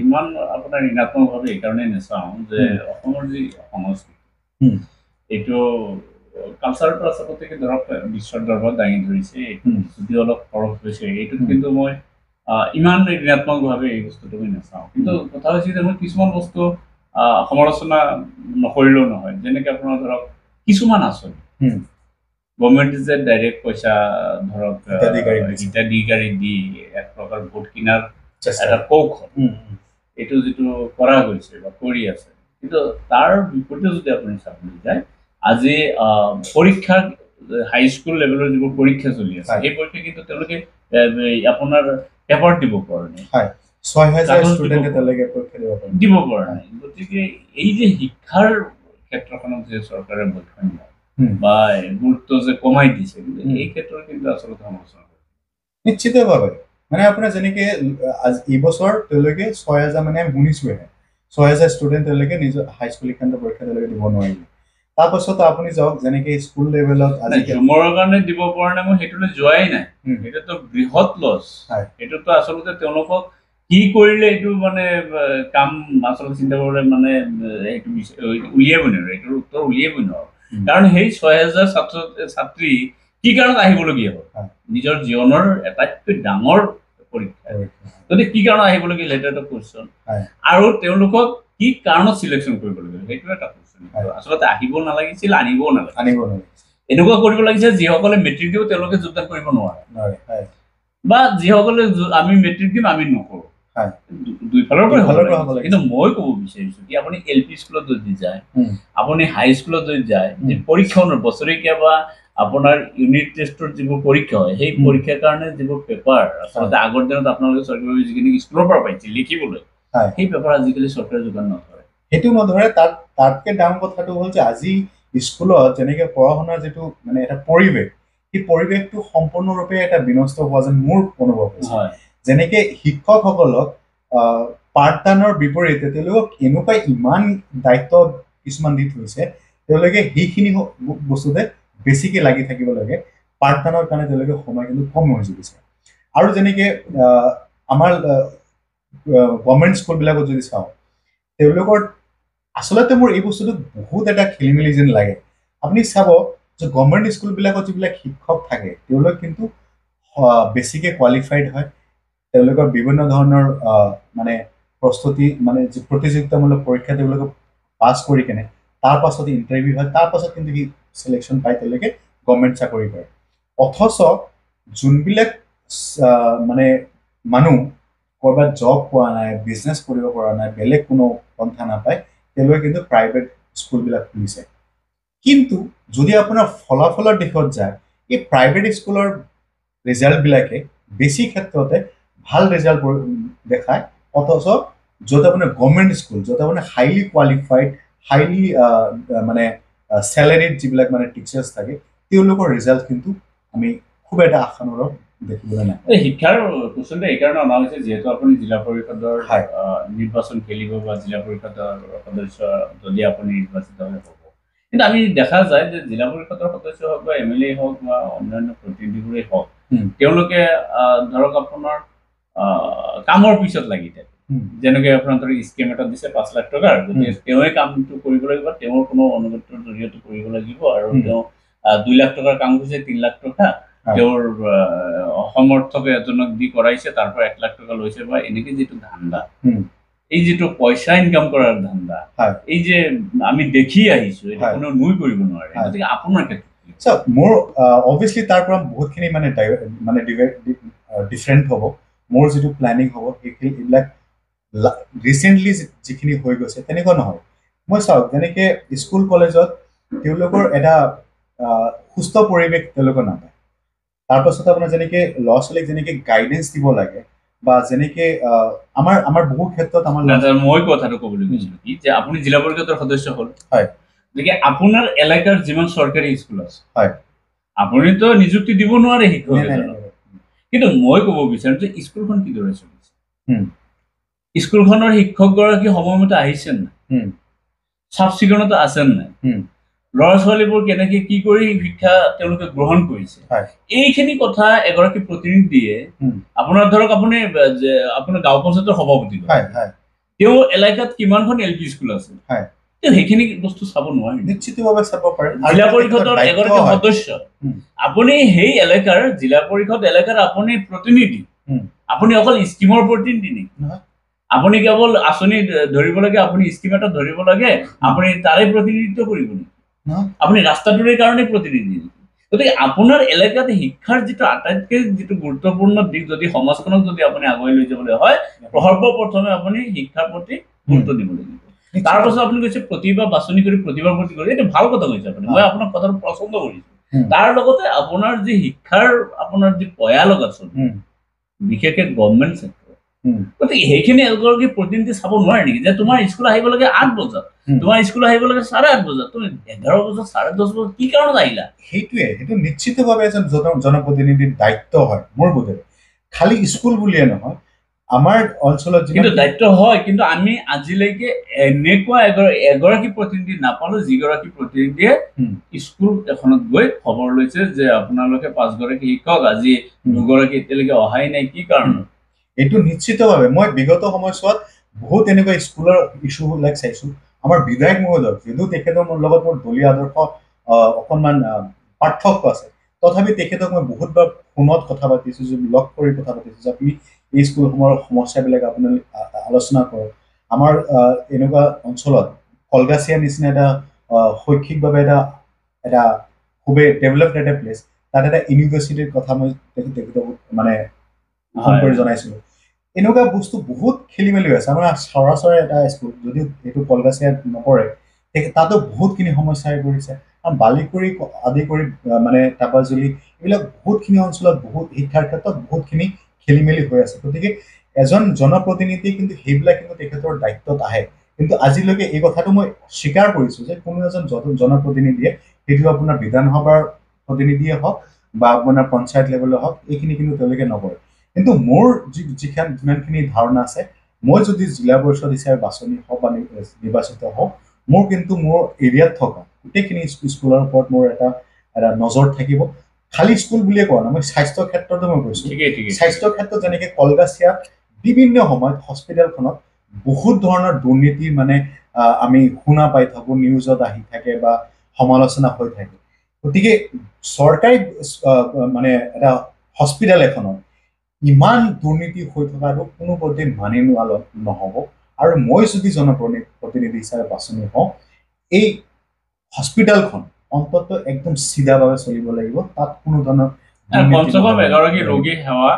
ইমান আপোনাৰ ঋণাত্মকভাৱে এইকাৰণে নাচাওঁ যে অসমৰ যি সংস্কৃতি, এইটো কালচাৰটো আচলতে ধৰক বিশ্বৰ দৰবাৰত দাঙি ধৰিছে। এইটো যদিও অলপ খৰচ হৈছে, এইটোত কিন্তু মই ইমান ঋণাত্মকভাৱে এই বস্তুটো মই নাচাওঁ। কিন্তু কথা হৈছে যে মই কিছুমান বস্তু সমালোচনা নকৰিলেও নহয়। যেনেকৈ আপোনাৰ ধৰক কিছুমান আঁচনি গভৰ্ণমেণ্টে যে ডাইৰেক্ট পইচা ধৰক হিতাধিকাৰী দি এক প্ৰকাৰ ভোট কিনাৰ এটা কৌশল, এইটো যিটো কৰা গৈছে বা কৰি আছে, কিন্তু তাৰ বিপৰীতে যদি আপুনি চাবলৈ যায়, আজি পৰীক্ষা হাইস্কুল লেভেলৰ যিবোৰ পৰীক্ষা চলি আছে, সেই পৰীক্ষা কিন্তু তেওঁলোকে আপোনাৰ পেপাৰ দিব পৰা নাই, 6,000 ষ্টুডেণ্টে তেওঁলোকে পৰীক্ষা দিব পৰা নাই। গতিকে এই যে শিক্ষাৰ ক্ষেত্ৰখনত যে চৰকাৰে বৈষম্য বা গুৰুত্ব যে কমাই দিছে, এই ক্ষেত্ৰত কিন্তু আচলতে সমালোচনা কৰে নিশ্চিতভাৱে। মানে আপোনাৰ যেনেকৈ এইবছৰ তেওঁলোকে 6,000, মানে আমি শুনিছোঁহে 6,000 ষ্টুডেণ্ট তেওঁলোকে নিজৰ হাইস্কুল শিক্ষান্ত পৰীক্ষা তেওঁলোকে দিব নোৱাৰিলে। তাৰপাছত আপুনি যাওক, যেনেকৈ স্কুল লেভেলত ঝুমুৰৰ কাৰণে দিব পৰা নাই, মই সেইটোলৈ যোৱাই নাই। সেইটোতো বৃহৎ লছ। সেইটোতো আচলতে তেওঁলোকক কি কৰিলে এইটো মানে কাম আচলতে চিন্তা কৰিলে মানে সেইটো উলিয়াবই নোৱাৰে, এইটোৰ উত্তৰ উলিয়াবই নোৱাৰো। কাৰণ সেই 6,000 ছাত্ৰ ছাত্ৰী কি কাৰণত আহিবলগীয়া হ'ল? নিজৰ জীৱনৰ আটাইতকৈ ডাঙৰ পৰীক্ষা, যদি কি কাৰণত আহিবলগীয়া, সেইটো এটা কুৱেশ্যন। আৰু তেওঁলোকক কি কাৰণত চিলেকশ্যন কৰিবলগীয়া, সেইটো এটা কুৱেশ্যন। আচলতে আহিব নালাগিছিল, আনিবও নালাগিছিল। এনেকুৱা কৰিব লাগিছে যিসকলে মেট্ৰিক দিব তেওঁলোকে যোগদান কৰিব নোৱাৰে, বা যিসকলে আমি মেট্ৰিক দিম আমি নকৰোঁ, দুইফালৰ পৰা হ'ব লাগে। কিন্তু মই ক'ব বিচাৰিছোঁ কি, আপুনি LP স্কুলত যদি যায়, আপুনি হাইস্কুলত যদি যায়, যে পৰীক্ষা বছৰেকীয়া বা আপোনাৰ ইউনিট টেষ্টৰ যিবোৰ পৰীক্ষা হয়, সেই পৰীক্ষাৰ কাৰণে যিবোৰ পেপাৰ আচলতে আগৰ দিনত আপোনালোকে চৰকাৰী যিখিনি স্কুলৰ পৰা পাইছিল লিখিবলৈ, সেই পেপাৰ আজিকালি চৰকাৰে যোগান নধৰে। সেইটো নধৰে। তাতকৈ ডাঙৰ কথাটো হ'ল যে আজি স্কুলত যেনেকৈ পঢ়া শুনাৰ যিটো মানে এটা পৰিৱেশ, সেই পৰিৱেশটো সম্পূৰ্ণৰূপে এটা বিনষ্ট হোৱা যেন মোৰ অনুভৱ হৈছে। যেনেকৈ শিক্ষকসকলক পাঠদানৰ বিপৰীতে তেওঁলোকক এনেকুৱা ইমান দায়িত্ব কিছুমান দি থৈছে, তেওঁলোকে সেইখিনি বস্তুতে বেছিকৈ লাগি থাকিব লাগে। পাঠদানৰ কাৰণে তেওঁলোকে সময় কিন্তু কম হৈ যোগিছে। আৰু যেনেকৈ আমাৰ গভৰ্ণমেণ্ট স্কুলবিলাকত যদি চাওঁ, তেওঁলোকৰ আচলতে মোৰ এই বস্তুটো বহুত এটা খেলি মেলি যেন লাগে। আপুনি চাব যে গভৰ্ণমেণ্ট স্কুলবিলাকত যিবিলাক শিক্ষক থাকে, তেওঁলোক কিন্তু বেছিকৈ কোৱালিফাইড হয়। তেওঁলোকৰ বিভিন্ন ধৰণৰ মানে প্ৰস্তুতি, মানে প্ৰতিযোগিতামূলক পৰীক্ষা তেওঁলোকে পাছ কৰি কেনে তাৰ পাছত ইণ্টাৰভিউ হয়, তাৰ পাছত কিন্তু সি চিলেকশ্যন পাই তেওঁলোকে গভৰ্ণমেণ্ট চাকৰি কৰে অথচ যোনবিলাক মানে মানুহ ক'ৰবাত জব পোৱা নাই বিজনেছ কৰিব পৰা নাই বেলেগ কোনো পন্থা নাপায় তেওঁলোকে কিন্তু প্ৰাইভেট স্কুলবিলাক খুলিছে কিন্তু যদি আপোনাৰ ফলাফলৰ দিশত যায় এই প্ৰাইভেট স্কুলৰ ৰিজাল্টবিলাকে বেছি ক্ষেত্ৰতে ভাল ৰিজাল্ট দেখায় অথচ য'ত আপোনাৰ গভৰ্ণমেণ্ট স্কুল য'ত আপোনাৰ হাইলি কোৱালিফাইড হাইলি মানে চেলাৰিড যিবিলাক মানে টিচাৰ্ছ থাকে তেওঁলোকৰ ৰিজাল্ট কিন্তু আমি খুব এটা আশানুৰূপ দেখিবলৈ নাই শিক্ষাৰ কুশলতা এইকাৰণে অনা হৈছে যিহেতু আপুনি জিলা পৰিষদৰ নিৰ্বাচন খেলিব বা জিলা পৰিষদৰ সদস্য যদি আপুনি নিৰ্বাচিত হ'ব কিন্তু আমি দেখা যায় যে জিলা পৰিষদৰ সদস্য হওক বা MLA হওক বা অন্যান্য প্ৰতিনিধিবোৰেই হওক তেওঁলোকে ধৰক আপোনাৰ কামৰ পিছত লাগি থাকে যেনেকৈ আপোনাৰ ধৰক স্কিম এটা দিছে 5 লাখ টকাৰ গতিকে তেওঁৱে কামটো কৰিব লাগিব তেওঁৰ কোনো অনুগত্যৰ জৰিয়তে কৰিব লাগিব আৰু তেওঁ 2 লাখ টকাৰ কাম কৰিছে 3 লাখ টকা তেওঁৰ সমৰ্থকে এজনক দি কৰাইছে তাৰ পৰা 1 লাখ টকা লৈছে বা এনেকৈ যিটো ধান্দা এই যিটো পইচা ইনকাম কৰাৰ ধান্দা এই যে আমি দেখি আহিছো এটা কোনো নুই কৰিব নোৱাৰে গতিকে আপোনাৰ ক্ষেত্ৰত মোৰ অবভিয়াছলি তাৰ পৰা বহুতখিনি মানে ডিফাৰেণ্ট হ'ব মোৰ যিটো প্লেনিং হ'ব সেইবিলাক ৰিচেণ্টলি যিখিনি হৈ গৈছে তেনেকুৱা নহয় মই চাওক যেনেকৈ স্কুল কলেজত তেওঁলোকৰ এটা সুস্থ পৰিৱেশ তেওঁলোকৰ নাপায় তাৰপাছত আপোনাৰ যেনেকৈ ল'ৰা ছোৱালীক যেনেকৈ গাইডেঞ্চ দিব লাগে বা যেনেকৈ আমাৰ বহু ক্ষেত্ৰত আমাৰ মই কথাটো ক'বলৈ গৈছিলোঁ কি যে আপুনি জিলা পৰিষদৰ সদস্য হ'ল হয় গতিকে আপোনাৰ এলেকাৰ যিমান চৰকাৰী স্কুল আছে হয় আপুনিতো নিযুক্তি দিব নোৱাৰে শিক্ষক কিন্তু মই ক'ব বিচাৰোঁ যে স্কুলখন কিদৰে চলিছে স্কুলখনৰ শিক্ষকগৰাকী সময়মতে আহিছে নাই চাফ চিকুণতা আছে নাই ল'ৰা ছোৱালীবোৰ কেনেকৈ কি কৰি শিক্ষা তেওঁলোকে গ্ৰহণ কৰিছে এইখিনি কথা এগৰাকী প্ৰতিনিধিয়ে আপোনাৰ ধৰক আপুনি আপোনাৰ গাঁও পঞ্চায়তৰ সভাপতি তেওঁ এলেকাত কিমানখন LP স্কুল আছে সেইখিনি বস্তু চাব নোৱাৰে নিশ্চিতভাৱে চাব পাৰে জিলা পৰিষদৰ এগৰাকী সদস্য আপুনি সেই এলেকাৰ জিলা পৰিষদ এলেকাৰ আপুনি প্ৰতিনিধি আপুনি অকল স্কিমৰ প্ৰতিনিধি নেকি আপুনি কেৱল আঁচনি ধৰিব লাগে আপুনি স্কিম এটা ধৰিব লাগে আপুনি তাৰে প্ৰতিনিধিত্ব কৰিব নেকি আপুনি ৰাস্তাটোৰ কাৰণে প্ৰতিনিধি গতিকে আপোনাৰ এলেকাত শিক্ষাৰ যিটো আটাইতকৈ যিটো গুৰুত্বপূৰ্ণ দিশ যদি সমাজখনক যদি আপুনি আগুৱাই লৈ যাবলৈ হয় সৰ্বপ্ৰথমে আপুনি শিক্ষাৰ প্ৰতি গুৰুত্ব দিব লাগিব তাৰপাছত আপুনি কৈছে প্ৰতিভা বাছনি কৰি প্ৰতিভাৰ প্ৰতি কৰি এইটো ভাল কথা কৈছে আপুনি মই আপোনাক কথাটো পচন্দ কৰিছোঁ তাৰ লগতে আপোনাৰ যি শিক্ষাৰ আপোনাৰ যি পয়া লগা চলি বিশেষকৈ গভৰ্ণমেণ্ট চেক্টৰ গতিকে সেইখিনি এগৰাকী প্ৰতিনিধি চাব নোৱাৰে নেকি যে তোমাৰ স্কুল আহিব লাগে 8 বজাত তোমাৰ স্কুল আহিব লাগে 8:30 বজাত তুমি 11 বজাত 10:30 বজাত কি কাৰণত আহিলা সেইটো নিশ্চিতভাৱে এজন জনপ্ৰতিনিধিৰ দায়িত্ব হয় মোৰ বোধেৰে খালি স্কুল বুলিয়ে নহয় আমাৰ অঞ্চলত কিন্তু দায়িত্ব হয় কিন্তু আমি আজিলৈকে এনেকুৱা এগৰাকী প্ৰতিনিধি নাপালো যিগৰাকী প্ৰতিনিধিয়ে স্কুল এখনত গৈ খবৰ লৈছে যে আপোনালোকে 5 গৰাকী শিক্ষক আজি 2 গৰাকী এতিয়ালৈকে অহাই নাই কি কাৰণত এইটো নিশ্চিতভাৱে মই বিগত সময়ছোৱাত বহুত এনেকুৱা স্কুলৰ ইছ্যুবিলাক চাইছোঁ আমাৰ বিধায়ক মহোদয় যদিও তেখেতৰ মোৰ লগত মোৰ দলীয় আদৰ্শ অকণমান পাৰ্থক্য আছে তথাপি তেখেতক মই বহুতবাৰ ফোনত কথা পাতিছোঁ লগ কৰি কথা পাতিছোঁ যে আপুনি এই স্কুলসমূহৰ সমস্যাবিলাক আপোনালোকে আলোচনা কৰক আমাৰ এনেকুৱা অঞ্চলত কলগাছিয়াৰ নিচিনা এটা শৈক্ষিকভাৱে এটা খুবেই ডেভেলপড এটা প্লেচ তাত এটা ইউনিভাৰ্চিটিৰ কথা মই তেখেতক মানে ফোন কৰি জনাইছিলোঁ এনেকুৱা বস্তু বহুত খেলি মেলি হৈ আছে আমাৰ সৰাচৰি এটা স্কুল যদিও এইটো কলগাছিয়াত নপৰে তাতো বহুতখিনি সমস্যা হৈ পৰিছে কাৰণ বালিকুৰি আদি কৰি মানে টাপাজুলি এইবিলাক বহুতখিনি অঞ্চলত বহুত শিক্ষাৰ ক্ষেত্ৰত বহুতখিনি খেলি মেলি হৈ আছে গতিকে এজন জনপ্ৰতিনিধি কিন্তু সেইবিলাক কিন্তু তেখেতৰ দায়িত্বত আহে কিন্তু আজিলৈকে এই কথাটো মই স্বীকাৰ কৰিছোঁ যে কোনো এজন জনপ্ৰতিনিধিয়ে সেইটো আপোনাৰ বিধানসভাৰ প্ৰতিনিধিয়ে হওক বা আপোনাৰ পঞ্চায়ত লেভেলৰ হওক এইখিনি কিন্তু তেওঁলোকে নকৰে কিন্তু মোৰ যিমানখিনি ধাৰণা আছে মই যদি জিলা পৰিষদ হিচাপে বাছনি হওক বা নিৰ্বাচিত হওক মোৰ কিন্তু মোৰ এৰিয়াত থকা গোটেইখিনি স্কুলৰ ওপৰত মোৰ এটা নজৰ থাকিব খালি স্কুল বুলিয়ে কোৱা নাই মই স্বাস্থ্য ক্ষেত্ৰতো মই কৈছোঁ স্বাস্থ্য ক্ষেত্ৰত যেনেকৈ কলগাছিয়াত বিভিন্ন সময়ত হস্পিটেলখনত বহুত ধৰণৰ দুৰ্নীতি মানে আমি শুনা পাই থাকোঁ নিউজত আহি থাকে বা সমালোচনা হৈ থাকে গতিকে চৰকাৰী মানে এটা হস্পিটেল এখনত ইমান দুৰ্নীতি হৈ থকাটো কোনোপধ্যে মানি লোৱা নহ'ব আৰু মই যদি জনপ্ৰতিনিধি হিচাপে বাছনি হওঁ এই হস্পিটেলখন অন্তত একদম চিধাভাৱে চলিব লাগিব, তাত কোনো ধৰণৰ কমচে-কম এগৰাকী ৰোগী সেৱা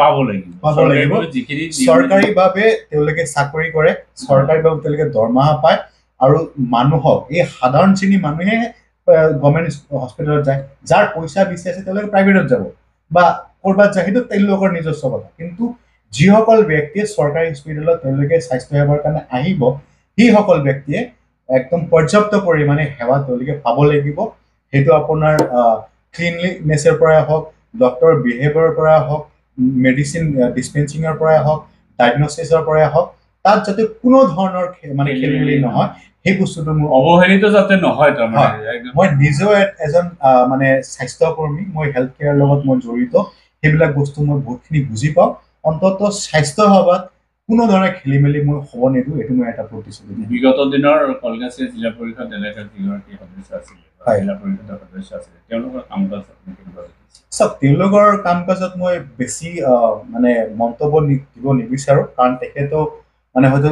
পাব লাগিব। যিখিনি চৰকাৰীভাৱে তেওঁলোকে চাকৰি কৰে, চৰকাৰীভাৱে তেওঁলোকে দৰমহা পায়, আৰু মানুহক এই সাধাৰণ শ্ৰেণীৰ মানুহে গভৰ্ণমেণ্ট হস্পিটেলত যায়, যাৰ পইচা বেছি আছে তেওঁলোকে প্ৰাইভেটত যাব বা ক'ৰবাত যায়, সেইটো তেওঁলোকৰ নিজস্ব কথা। কিন্তু যিসকল ব্যক্তিয়ে চৰকাৰী হস্পিটেলত তেওঁলোকে স্বাস্থ্য সেৱাৰ কাৰণে আহিব, সেইসকল ব্যক্তিয়ে একদম পৰ্যাপ্ত পৰিমাণে সেৱা তেওঁলোকে পাব লাগিব। সেইটো আপোনাৰ ক্লিনলিনেছৰ পৰাই হওক, ডক্টৰ বিহেভিয়ৰৰ পৰাই হওক, মেডিচিন ডিছপেন্সিঙৰ পৰাই হওক, ডায়েগনচিছৰ পৰাই হওক, তাত যাতে কোনো ধৰণৰ মানে খেলি মেলি নহয়, সেই বস্তুটো মোৰ অৱহেলিত যাতে নহয়। তাৰমানে মই নিজেও এজন মানে স্বাস্থ্যকৰ্মী, মই হেল্থ কেয়াৰৰ লগত মই জড়িত, সেইবিলাক বস্তু মই বহুতখিনি বুজি পাওঁ। অন্তত স্বাস্থ্য সেৱাত কোনো ধৰণৰ খেলি মেলি মই হ'ব নিদিওঁ, এইটো মই এটা প্ৰতিশ্ৰুতি। বিগত দিনৰ কলগাছিয়া জিলা পৰিষদ এলেকাৰ যিগৰাকী সদস্য আছিলে, জিলা পৰিষদৰ সদস্য আছিলে, তেওঁলোকৰ কাম কাজ চাওক, তেওঁলোকৰ কাম কাজত মই বেছি মানে মন্তব্য দিব নিবিচাৰোঁ, কাৰণ তেখেতেও মানে হয়তো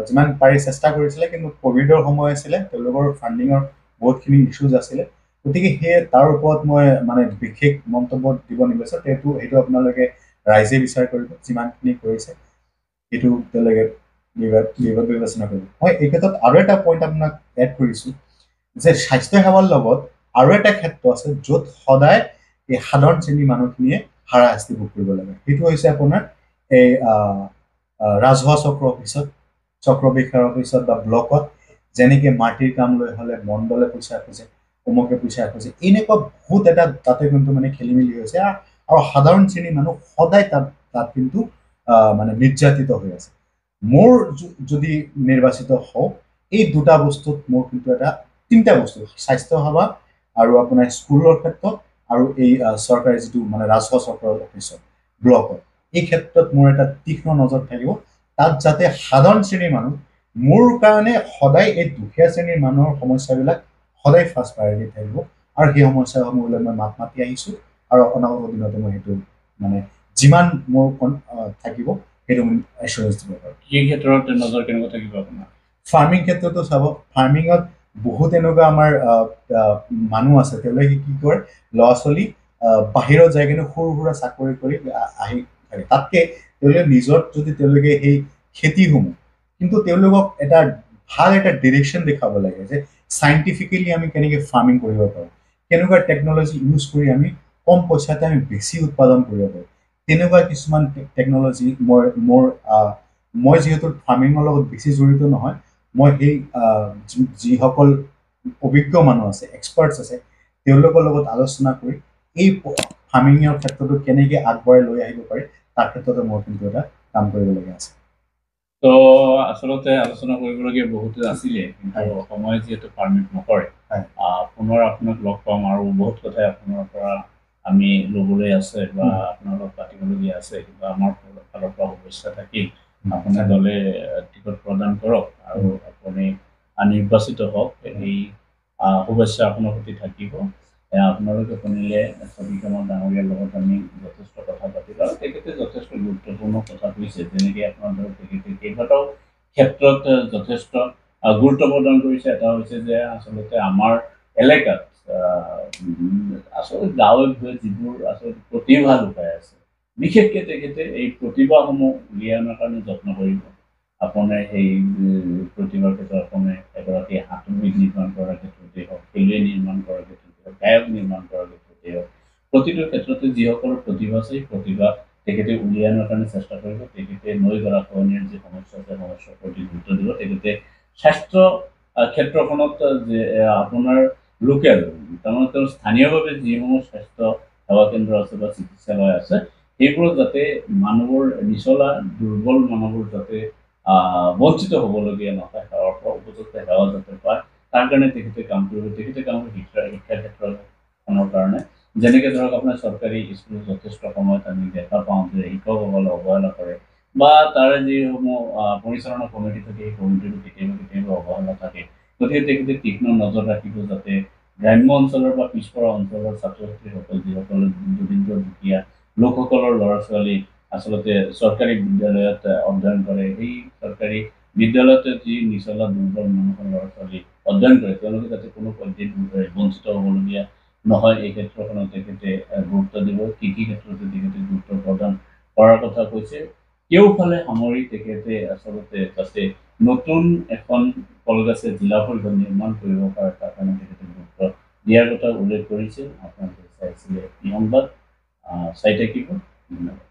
যিমান পাৰি চেষ্টা কৰিছিলে, কিন্তু ক'ভিডৰ সময় আছিলে, তেওঁলোকৰ ফাণ্ডিঙৰ বহুতখিনি ইছ্যুজ আছিলে, গতিকে সেয়ে তাৰ ওপৰত মই মানে বিশেষ মন্তব্য দিব নিবিচাৰোঁ। সেইটো আপোনালোকে ৰাইজে বিচাৰ কৰিব, যিমানখিনি কৰিছে সেইটো তেওঁলোকে বিবেচনা কৰিব। মই এই ক্ষেত্ৰত আৰু এটা পইণ্ট আপোনাক এড কৰিছোঁ যে স্বাস্থ্য সেৱাৰ লগত আৰু এটা ক্ষেত্ৰ আছে য'ত সদায় এই সাধাৰণ শ্ৰেণীৰ মানুহখিনিয়ে হাৰাশাস্তি ভোগ কৰিব লাগে। সেইটো হৈছে আপোনাৰ এই ৰাজহুৱা চক্ৰ অফিচত, চক্ৰ বিষয়াৰ অফিচত বা ব্লকত, যেনেকৈ মাটিৰ কাম লৈ হ'লে মণ্ডলে পইচা খোজে, অমুকে পইচা খোজে, এনেকুৱা বহুত এটা তাতে কিন্তু মানে খেলি মেলি হৈছে, আৰু সাধাৰণ শ্ৰেণীৰ মানুহ সদায় তাত কিন্তু মানে নিৰ্যাতিত হৈ আছে। মোৰ যদি নিৰ্বাচিত হওঁ, এই দুটা বস্তুত মোৰ কিন্তু তিনিটা বস্তু, স্বাস্থ্য সেৱা আৰু আপোনাৰ স্কুলৰ ক্ষেত্ৰত আৰু এই চৰকাৰী যিটো মানে ৰাজহুৱা চক্ৰৰ অফিচত, ব্লকত, এই ক্ষেত্ৰত মোৰ এটা তীক্ষ্ণ নজৰ থাকিব, তাত যাতে সাধাৰণ শ্ৰেণীৰ মানুহ, মোৰ কাৰণে সদায় এই দুখীয়া শ্ৰেণীৰ মানুহৰ সমস্যাবিলাক সদায় ফাৰ্ষ্ট প্ৰায়ৰিটি থাকিব, আৰু সেই সমস্যাসমূহলৈ মই মাত মাতি আহিছোঁ, আৰু অনাগত দিনতে মই সেইটো মানে যিমান মোৰ থাকিব সেইটো এশ্বুৰেঞ্চ দিব পাৰোঁ। এই ক্ষেত্ৰত নজৰ কেনেকুৱা থাকিব আপোনাৰ? ফাৰ্মিং ক্ষেত্ৰতো চাব, ফাৰ্মিঙত বহুত এনেকুৱা আমাৰ মানুহ আছে, তেওঁলোকে কি কৰে, ল'ৰা ছোৱালী বাহিৰত যাই কিনে সৰু সুৰা চাকৰি কৰি আহি থাকে, তাতকে তেওঁলোকে নিজত যদি তেওঁলোকে সেই খেতিসমূহ, কিন্তু তেওঁলোকক এটা ভাল এটা ডিৰেকশ্যন দেখাব লাগে যে চাইণ্টিফিকেলি আমি কেনেকৈ ফাৰ্মিং কৰিব পাৰোঁ, কেনেকুৱা টেকন'লজি ইউজ কৰি আমি কম পইচাতে আমি বেছি উৎপাদন কৰিব পাৰোঁ। তেনেকুৱা কিছুমান টেকন'লজি মই যিহেতু ফাৰ্মিঙৰ লগত বেছি জড়িত নহয়, মই সেই যিসকল অভিজ্ঞ মানুহ আছে, এক্সপাৰ্টছ আছে, তেওঁলোকৰ লগত আলোচনা কৰি এই ফাৰ্মিঙৰ ক্ষেত্ৰতো কেনেকৈ আগবঢ়াই লৈ আহিব পাৰি, তাৰ ক্ষেত্ৰতে মোৰ কিন্তু এটা কাম কৰিবলগীয়া আছে। তো আচলতে আলোচনা কৰিবলগীয়া বহুতো আছিলে, কিন্তু সময় যিহেতু পাৰ্মিট নকৰে, পুনৰ আপোনাক লগ পাম, আৰু বহুত কথাই আপোনাৰ পৰা আমি ল'বলৈ আছে বা আপোনাৰ লগত পাতিবলগীয়া আছে, কিন্তু আমাৰ ফালৰ পৰা সমস্যা থাকিল। আপুনি দলে টিকট প্ৰদান কৰক আৰু আপুনি নিৰ্বাচিত হওক, এই শুভেচ্ছা আপোনাৰ প্ৰতি থাকিব। আপোনালোকে শুনিলে ছবিকামৰ ডাঙৰীয়াৰ লগত আমি যথেষ্ট কথা পাতিলোঁ, আৰু তেখেতে যথেষ্ট গুৰুত্বপূৰ্ণ কথা কৈছে, যেনেকৈ আপোনাৰ ধৰক তেখেতে কেইবাটাও ক্ষেত্ৰত যথেষ্ট গুৰুত্ব প্ৰদান কৰিছে। এটা হৈছে যে আচলতে আমাৰ এলেকাত আচলতে গাঁৱে ভূঞে যিবোৰ আচলতে প্ৰতিভা লুকাই আছে, বিশেষকৈ তেখেতে এই প্ৰতিভাসমূহ উলিয়াই অনাৰ কাৰণে যত্ন কৰিব। আপোনাৰ সেই প্ৰতিভাৰ ক্ষেত্ৰত আপুনি এগৰাকী সাঁতোৰবিদ নিৰ্মাণ কৰাৰ ক্ষেত্ৰতেই হওক, খেলুৱৈ নিৰ্মাণ কৰাৰ ক্ষেত্ৰতে হওক, গায়ক নিৰ্মাণ কৰাৰ ক্ষেত্ৰতেই হওক, প্ৰতিটো ক্ষেত্ৰতে যিসকলৰ প্ৰতিভা আছে, সেই প্ৰতিভা তেখেতে উলিয়াই অনাৰ কাৰণে চেষ্টা কৰিব। তেখেতে নৈ গৰাখহনীয়াৰ যি সমস্যা আছে, সমস্যাৰ প্ৰতি গুৰুত্ব দিব। তেখেতে স্বাস্থ্য ক্ষেত্ৰখনত যে আপোনাৰ লোকেল, তাৰমানে তেওঁৰ স্থানীয়ভাৱে যিসমূহ স্বাস্থ্য সেৱা কেন্দ্ৰ আছে বা চিকিৎসালয় আছে, সেইবোৰত যাতে মানুহবোৰ নিচলা দুৰ্বল মানুহবোৰ যাতে বঞ্চিত হ'বলগীয়া নহয়, সেৱাৰ পৰা উপযুক্ত সেৱা যাতে পায়, তাৰ কাৰণে তেখেতে কাম কৰিব। তেখেতে কাম কৰিব শিক্ষা ক্ষেত্ৰখনৰ কাৰণে, যেনেকৈ ধৰক আপোনাৰ চৰকাৰী স্কুলত যথেষ্ট সময়ত আমি দেখা পাওঁ যে শিক্ষকসকলে অৱহেলা কৰে, বা তাৰে যিসমূহ পৰিচালনা কমিটি থাকে, সেই কমিটিটো কেতিয়াবা অৱহেলা থাকে। গতিকে তেখেতে তীক্ষ্ণ নজৰ ৰাখিব যাতে গ্ৰাম্য অঞ্চলৰ বা পিছপৰা অঞ্চলৰ ছাত্ৰ ছাত্ৰীসকল, যিসকলে দৰিদ্ৰ দুখীয়া লোকসকলৰ ল'ৰা ছোৱালী আচলতে চৰকাৰী বিদ্যালয়ত অধ্যয়ন কৰে, সেই চৰকাৰী বিদ্যালয়তে যি নিচলা দুৰ্বল মানুহৰ ল'ৰা ছোৱালী অধ্যয়ন কৰে তেওঁলোকে যাতে কোনো পদ্ধতিত বঞ্চিত হ'বলগীয়া নহয় এই ক্ষেত্ৰখনত তেখেতে গুৰুত্ব দিব কি ক্ষেত্ৰতে তেখেতে গুৰুত্ব প্ৰদান কৰাৰ কথা কৈছে কেউফালে সামৰি তেখেতে আচলতে যাতে নতুন এখন কলগাছে জিলা পৰিষদ নিৰ্মাণ কৰিব পাৰে তাৰ কাৰণে তেখেতে গুৰুত্ব দিয়াৰ কথা উল্লেখ কৰিছে আপোনালোকে চাইছিলে এই সংবাদ চাই থাকিব ধন্যবাদ